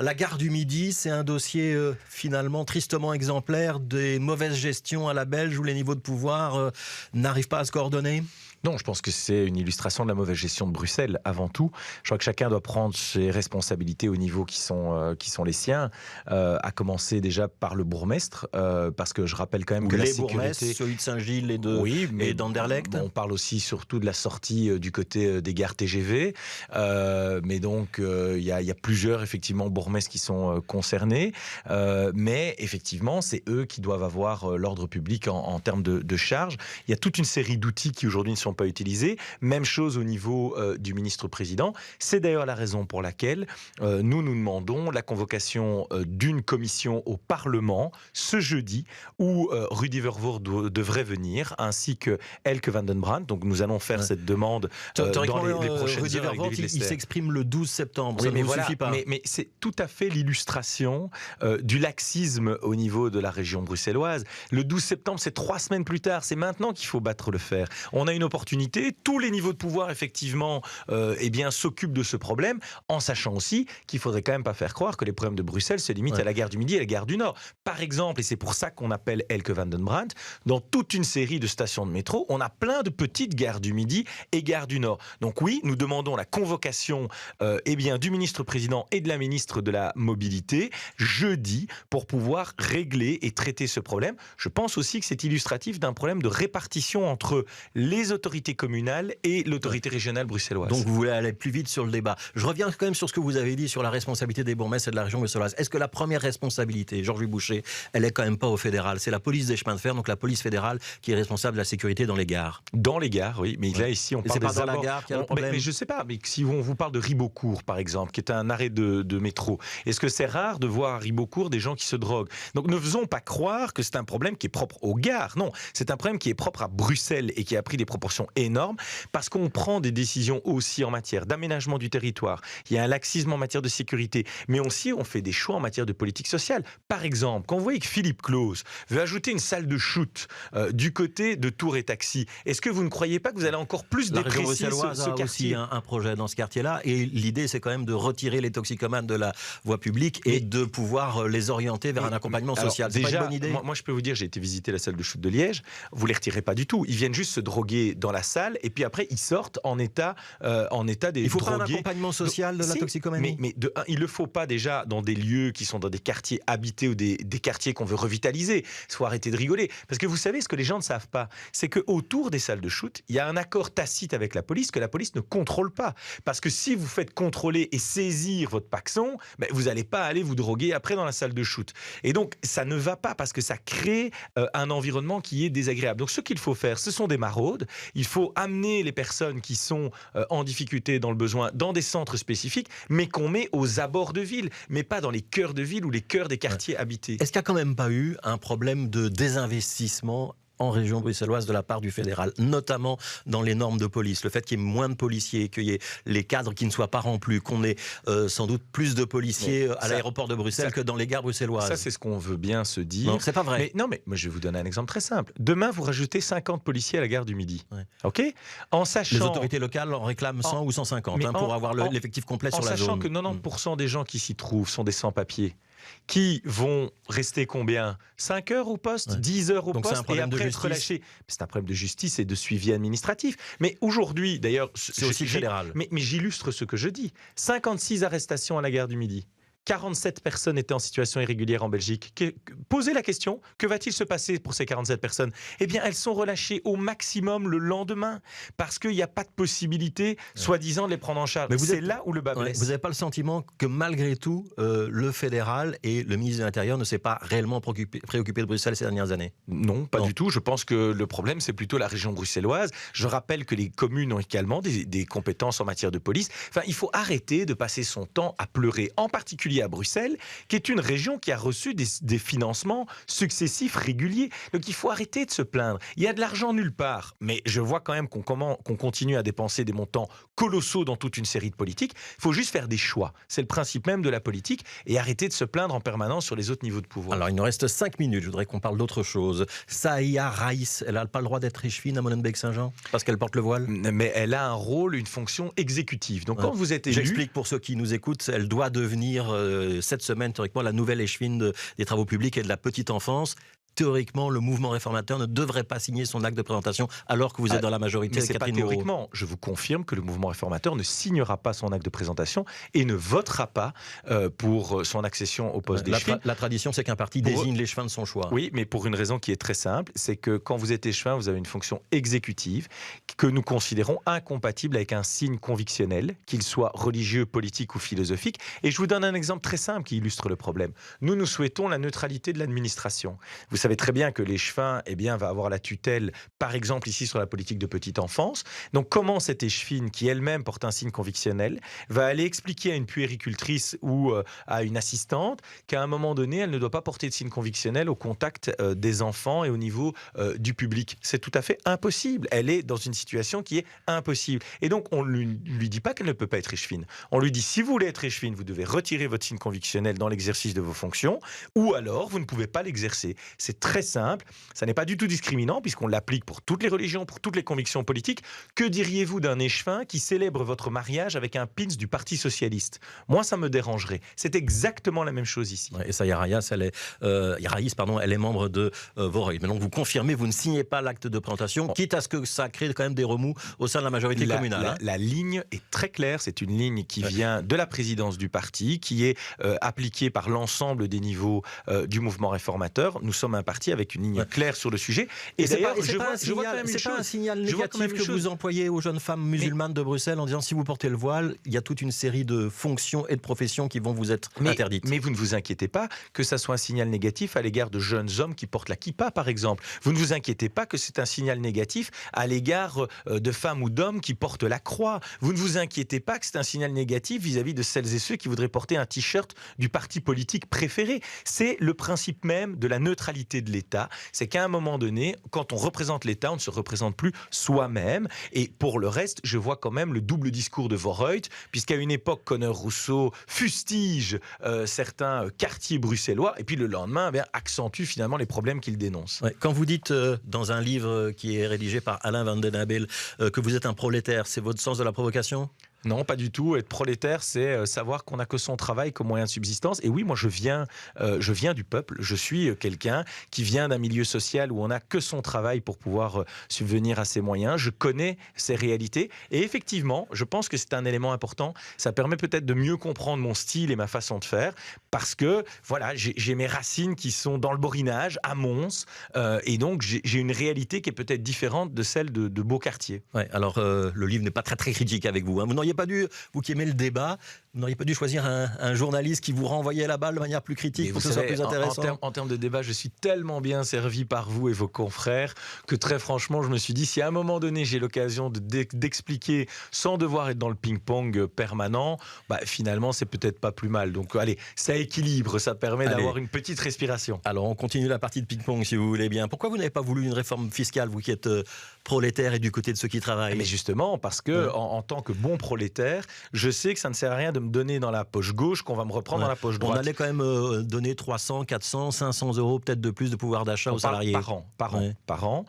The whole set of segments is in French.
La gare du Midi, c'est un dossier finalement tristement exemplaire des mauvaises gestions à la belge où les niveaux de pouvoir n'arrivent pas à se coordonner. Non, je pense que c'est une illustration de la mauvaise gestion de Bruxelles avant tout. Je crois que chacun doit prendre ses responsabilités au niveau qui sont les siens, à commencer déjà par le bourgmestre, parce que je rappelle quand même que la sécurité... celui de Saint-Gilles et d'Anderlecht. On parle aussi surtout de la sortie du côté des gares TGV, mais donc il y a plusieurs effectivement bourgmestres qui sont concernés, mais effectivement c'est eux qui doivent avoir l'ordre public en termes de charge. Il y a toute une série d'outils qui aujourd'hui ne sont pas utilisés. Même chose au niveau du ministre-président. C'est d'ailleurs la raison pour laquelle nous demandons la convocation d'une commission au Parlement ce jeudi où Rudy Verwoerd devrait venir, ainsi que Elke van den Brandt. Donc nous allons faire cette demande dans les prochaines Rudy heures avec Verwoerd, David Lester. il s'exprime le 12 septembre. Oui, ça ne vous suffit pas. Mais c'est tout à fait l'illustration du laxisme au niveau de la région bruxelloise. Le 12 septembre, c'est 3 semaines plus tard. C'est maintenant qu'il faut battre le fer. On a une opportunité. Tous les niveaux de pouvoir, effectivement, s'occupent de ce problème, en sachant aussi qu'il ne faudrait quand même pas faire croire que les problèmes de Bruxelles se limitent à la gare du Midi et à la gare du Nord. Par exemple, et c'est pour ça qu'on appelle Elke van den Brandt, dans toute une série de stations de métro, on a plein de petites gares du Midi et gares du Nord. Donc oui, nous demandons la convocation du ministre-président et de la ministre de la Mobilité jeudi pour pouvoir régler et traiter ce problème. Je pense aussi que c'est illustratif d'un problème de répartition entre les autorités communales et l'autorité régionale bruxelloise. Donc vous voulez aller plus vite sur le débat. Je reviens quand même sur ce que vous avez dit sur la responsabilité des bourgmestres et de la région bruxelloise. Est-ce que la première responsabilité, Georges Boucher, elle est quand même pas au fédéral? C'est la police des chemins de fer, donc la police fédérale, qui est responsable de la sécurité dans les gares. Dans les gares, oui. Mais là, ici, on parle des abords. C'est pas dans la gare qu'il y a le problème. Mais je sais pas. Mais si on vous parle de Ribeaucourt, par exemple, qui est un arrêt de métro, est-ce que c'est rare de voir à Ribeaucourt des gens qui se droguent? Donc ne faisons pas croire que c'est un problème qui est propre aux gares. Non, c'est un problème qui est propre à Bruxelles et qui a pris des proportions énormes parce qu'on prend des décisions aussi en matière d'aménagement du territoire. Il y a un laxisme en matière de sécurité, mais aussi on fait des choix en matière de politique sociale. Par exemple, quand vous voyez que Philippe Claus veut ajouter une salle de shoot du côté de Tours et Taxi, est-ce que vous ne croyez pas que vous allez encore plus déprécier ce quartier? Aussi un projet dans ce quartier-là, et l'idée c'est quand même de retirer les toxicomanes de la voie publique et de pouvoir les orienter vers un accompagnement social. C'est pas une bonne idée? Moi je peux vous dire, j'ai été visiter la salle de shoot de Liège, vous les retirez pas du tout, ils viennent juste se droguer dans la salle et puis après ils sortent en état des Il faut drogués. pas un accompagnement social de la toxicomanie. Mais de un, il le faut pas déjà dans des lieux qui sont dans des quartiers habités ou des quartiers qu'on veut revitaliser. Il faut arrêter de rigoler. Parce que vous savez, ce que les gens ne savent pas, c'est qu'autour des salles de shoot, il y a un accord tacite avec la police que la police ne contrôle pas. Parce que si vous faites contrôler et saisir votre paxon, vous n'allez pas aller vous droguer après dans la salle de shoot. Et donc, ça ne va pas parce que ça crée un environnement qui est désagréable. Donc, ce qu'il faut faire, ce sont des maraudes. Il faut amener les personnes qui sont en difficulté, dans le besoin, dans des centres spécifiques, mais qu'on met aux abords de ville, mais pas dans les cœurs de ville ou les cœurs des quartiers habités. Est-ce qu'il n'y a quand même pas eu un problème de désinvestissement en région bruxelloise de la part du fédéral, notamment dans les normes de police, le fait qu'il y ait moins de policiers, qu'il y ait les cadres qui ne soient pas remplis, qu'on ait sans doute plus de policiers à l'aéroport de Bruxelles que dans les gares bruxelloises? Ça, c'est ce qu'on veut bien se dire. Non, c'est pas vrai. Mais moi, je vais vous donner un exemple très simple. Demain, vous rajoutez 50 policiers à la gare du Midi. Ouais. OK? En sachant... Les autorités locales en réclament 100 ou 150 pour avoir l'effectif complet sur la zone. En sachant que 90% des gens qui s'y trouvent sont des sans-papiers, qui vont rester combien? 5 heures au poste, 10 heures au poste, et après être relâchés. C'est un problème de justice et de suivi administratif. Mais aujourd'hui, d'ailleurs... C'est aussi fédéral. Mais j'illustre ce que je dis. 56 arrestations à la gare du Midi. 47 personnes étaient en situation irrégulière en Belgique. Posez la question, que va-t-il se passer pour ces 47 personnes? Eh bien, elles sont relâchées au maximum le lendemain, parce qu'il n'y a pas de possibilité, soi-disant, de les prendre en charge. C'est là où le bas blesse. Vous n'avez pas le sentiment que malgré tout, le fédéral et le ministre de l'Intérieur ne s'est pas réellement préoccupé de Bruxelles ces dernières années? Non, pas du tout. Je pense que le problème, c'est plutôt la région bruxelloise. Je rappelle que les communes ont également des compétences en matière de police. Enfin, il faut arrêter de passer son temps à pleurer, en particulier à Bruxelles, qui est une région qui a reçu des financements successifs, réguliers. Donc il faut arrêter de se plaindre. Il y a de l'argent nulle part, mais je vois quand même qu'on continue à dépenser des montants colossaux dans toute une série de politiques. Il faut juste faire des choix. C'est le principe même de la politique, et arrêter de se plaindre en permanence sur les autres niveaux de pouvoir. Alors il nous reste 5 minutes, je voudrais qu'on parle d'autre chose. Saïa Raïs, elle n'a pas le droit d'être échevine à Molenbeek-Saint-Jean parce qu'elle porte le voile? Mais elle a un rôle, une fonction exécutive. Donc quand vous êtes élu... J'explique pour ceux qui nous écoutent, elle doit devenir cette semaine, théoriquement, la nouvelle échevine des travaux publics et de la petite enfance. Théoriquement, le mouvement réformateur ne devrait pas signer son acte de présentation alors que vous êtes dans la majorité. Mais c'est pas théoriquement. Je vous confirme que le mouvement réformateur ne signera pas son acte de présentation et ne votera pas pour son accession au poste d'échevin. La tradition, c'est qu'un parti désigne l'échevin de son choix. Oui, mais pour une raison qui est très simple, c'est que quand vous êtes échevin, vous avez une fonction exécutive que nous considérons incompatible avec un signe convictionnel, qu'il soit religieux, politique ou philosophique. Et je vous donne un exemple très simple qui illustre le problème. Nous souhaitons la neutralité de l'administration. Vous savez très bien que l'échevin va avoir la tutelle, par exemple ici sur la politique de petite enfance. Donc comment cette échevine, qui elle-même porte un signe convictionnel, va aller expliquer à une puéricultrice ou à une assistante qu'à un moment donné, elle ne doit pas porter de signe convictionnel au contact des enfants et au niveau du public. C'est tout à fait impossible. Elle est dans une situation qui est impossible. Et donc on ne lui dit pas qu'elle ne peut pas être échevine. On lui dit, si vous voulez être échevine, vous devez retirer votre signe convictionnel dans l'exercice de vos fonctions, ou alors vous ne pouvez pas l'exercer. C'est très simple, ça n'est pas du tout discriminant puisqu'on l'applique pour toutes les religions, pour toutes les convictions politiques. Que diriez-vous d'un échevin qui célèbre votre mariage avec un pins du Parti Socialiste? Moi, ça me dérangerait. C'est exactement la même chose ici. Ouais, et ça, Yaraïs, elle est membre de Voreuil. Mais donc vous confirmez, vous ne signez pas l'acte de présentation, quitte à ce que ça crée quand même des remous au sein de la majorité communale. La ligne est très claire, c'est une ligne qui vient de la présidence du parti, qui est appliquée par l'ensemble des niveaux du mouvement réformateur. Nous sommes un parti avec une ligne claire sur le sujet. Et d'ailleurs, c'est pas un signal négatif que vous employez aux jeunes femmes musulmanes de Bruxelles en disant, si vous portez le voile, il y a toute une série de fonctions et de professions qui vont vous être interdites. Mais vous ne vous inquiétez pas que ça soit un signal négatif à l'égard de jeunes hommes qui portent la kippa, par exemple. Vous ne vous inquiétez pas que c'est un signal négatif à l'égard de femmes ou d'hommes qui portent la croix. Vous ne vous inquiétez pas que c'est un signal négatif vis-à-vis de celles et ceux qui voudraient porter un t-shirt du parti politique préféré. C'est le principe même de la neutralité de l'État. C'est qu'à un moment donné, quand on représente l'État, on ne se représente plus soi-même. Et pour le reste, je vois quand même le double discours de Voreuil, puisqu'à une époque, Conner-Rousseau fustige certains quartiers bruxellois, et puis le lendemain, accentue finalement les problèmes qu'il dénonce. Ouais, quand vous dites dans un livre qui est rédigé par Alain Van den Abel que vous êtes un prolétaire, c'est votre sens de la provocation ? Non, pas du tout. Être prolétaire, c'est savoir qu'on n'a que son travail comme moyen de subsistance. Et oui, moi, je viens du peuple. Je suis quelqu'un qui vient d'un milieu social où on n'a que son travail pour pouvoir subvenir à ses moyens. Je connais ces réalités. Et effectivement, je pense que c'est un élément important. Ça permet peut-être de mieux comprendre mon style et ma façon de faire. Parce que, voilà, j'ai mes racines qui sont dans le Borinage, à Mons. Et donc, j'ai une réalité qui est peut-être différente de celle de Beaucartier. Ouais, alors, le livre n'est pas très, très critique avec vous. Hein. Vous n'auriez pas dû, vous qui aimez le débat, vous n'auriez pas dû choisir un journaliste qui vous renvoyait la balle de manière plus critique pour que ce soit plus intéressant. En termes de débat, je suis tellement bien servi par vous et vos confrères que très franchement, je me suis dit, si à un moment donné, j'ai l'occasion d'expliquer sans devoir être dans le ping-pong permanent, finalement, c'est peut-être pas plus mal. Donc, allez, ça équilibre, ça permet d'avoir une petite respiration. Alors, on continue la partie de ping-pong, si vous voulez bien. Pourquoi vous n'avez pas voulu une réforme fiscale, vous qui êtes prolétaire et du côté de ceux qui travaillent? Mais justement, parce que en tant que bon prolétaire, je sais que ça ne sert à rien de me donner dans la poche gauche qu'on va me reprendre dans la poche droite. On allait quand même donner 300, 400, 500 euros peut-être de plus de pouvoir d'achat aux salariés. Par an,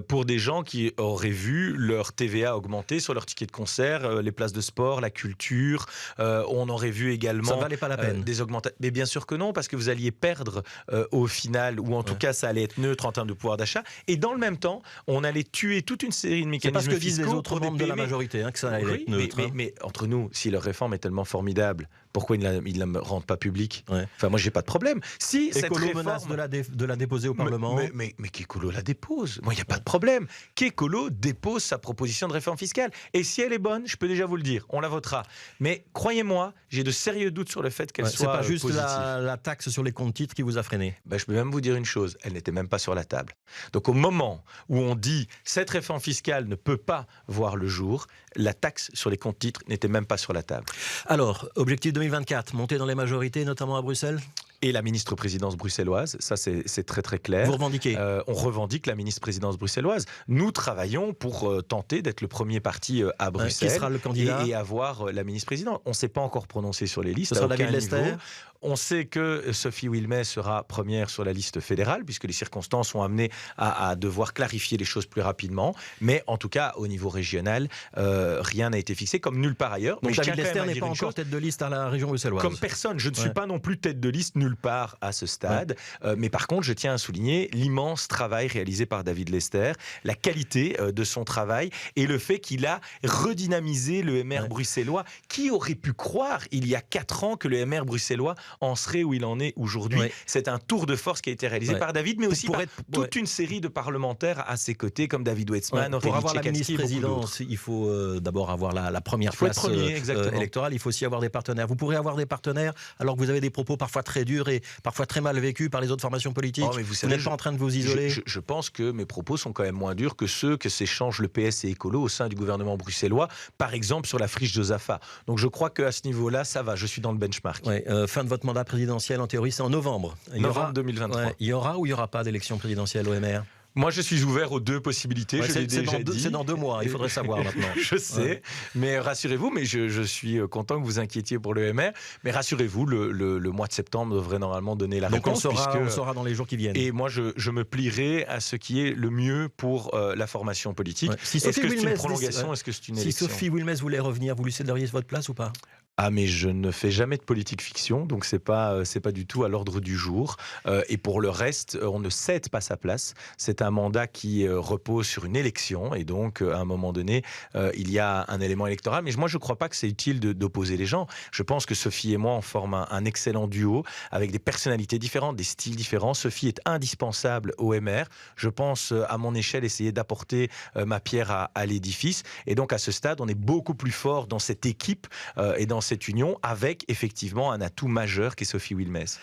pour des gens qui auraient vu leur TVA augmenter sur leur ticket de concert, les places de sport, la culture. On aurait vu également... Ça ne valait pas la peine. Des augmentations. Mais bien sûr que non, parce que vous alliez perdre au final, ou en tout cas ça allait être neutre en termes de pouvoir d'achat. Et dans le même temps, on allait tuer toute une série de mécanismes fiscaux. C'est parce que disent les autres membres de la majorité que ça allait être neutre. Mais entre nous, si leur réforme est tellement formidable, pourquoi ils ne la rendent pas publique? Enfin, moi, j'ai pas de problème. Si Écolo cette réforme menace de la déposer au Parlement. Mais qu'Écolo la dépose. Moi, il n'y a pas de problème. Qu'Écolo dépose sa proposition de réforme fiscale. Et si elle est bonne, je peux déjà vous le dire, on la votera. Mais croyez-moi, j'ai de sérieux doutes sur le fait qu'elle soit positive. C'est pas juste positive. la taxe sur les comptes titres qui vous a freiné. Je peux même vous dire une chose, elle n'était même pas sur la table. Donc au moment où on dit cette réforme fiscale ne peut pas voir le jour, la taxe sur les comptes titres n'était même pas sur la table. Alors, objectif 2024, monter dans les majorités, notamment à Bruxelles ? Et la ministre-présidence bruxelloise, ça c'est très très clair. Vous revendiquez on revendique la ministre-présidence bruxelloise. Nous travaillons pour tenter d'être le premier parti à Bruxelles. Qui sera le candidat et avoir la ministre-présidente. On ne s'est pas encore prononcé sur les listes. Ce sera David Lester ? On sait que Sophie Wilmès sera première sur la liste fédérale, puisque les circonstances ont amené à devoir clarifier les choses plus rapidement. Mais en tout cas, au niveau régional, rien n'a été fixé, comme nulle part ailleurs. Donc mais David Lester n'est pas encore tête de liste à la région bruxelloise. Comme personne, je ne suis pas non plus tête de liste nulle part à ce stade. Mais par contre, je tiens à souligner l'immense travail réalisé par David Lester, la qualité de son travail et le fait qu'il a redynamisé le MR bruxellois. Qui aurait pu croire il y a 4 ans que le MR bruxellois en serait où il en est aujourd'hui? C'est un tour de force qui a été réalisé par David, mais aussi par toute une série de parlementaires à ses côtés, comme David Wetzmann, pour avoir la ministre-présidence, il faut d'abord avoir la première place électorale. Il faut aussi avoir des partenaires. Vous pourrez avoir des partenaires alors que vous avez des propos parfois très durs et parfois très mal vécus par les autres formations politiques. Mais vous n'êtes pas en train de vous isoler. Je pense que mes propos sont quand même moins durs que ceux que s'échangent le PS et Écolo au sein du gouvernement bruxellois, par exemple sur la friche de Zafa. Donc je crois qu'à ce niveau-là, ça va. Je suis dans le benchmark. Fin de votre mandat présidentiel, en théorie, c'est en novembre. Novembre 2023. Il y aura ou il n'y aura pas d'élection présidentielle au MR? Moi, je suis ouvert aux deux possibilités. C'est dans 2 mois, il faudrait savoir maintenant. Je sais, mais rassurez-vous, mais je suis content que vous inquiétiez pour le MR. Mais rassurez-vous, le mois de septembre devrait normalement donner la réponse. Donc on saura dans les jours qui viennent. Et moi, je me plierai à ce qui est le mieux pour la formation politique. Est-ce que c'est une prolongation? Est-ce que c'est une élection? Si Sophie Wilmès voulait revenir, vous lui céderiez votre place ou pas? Mais je ne fais jamais de politique fiction, donc c'est pas du tout à l'ordre du jour. Et pour le reste, on ne cède pas sa place. C'est un mandat qui repose sur une élection, et donc à un moment donné, il y a un élément électoral. Mais moi, je ne crois pas que c'est utile d'opposer les gens. Je pense que Sophie et moi, on forme un excellent duo avec des personnalités différentes, des styles différents. Sophie est indispensable au MR. Je pense, à mon échelle, essayer d'apporter ma pierre à l'édifice. Et donc, à ce stade, on est beaucoup plus fort dans cette équipe et dans cette union, avec effectivement un atout majeur qui est Sophie Wilmès.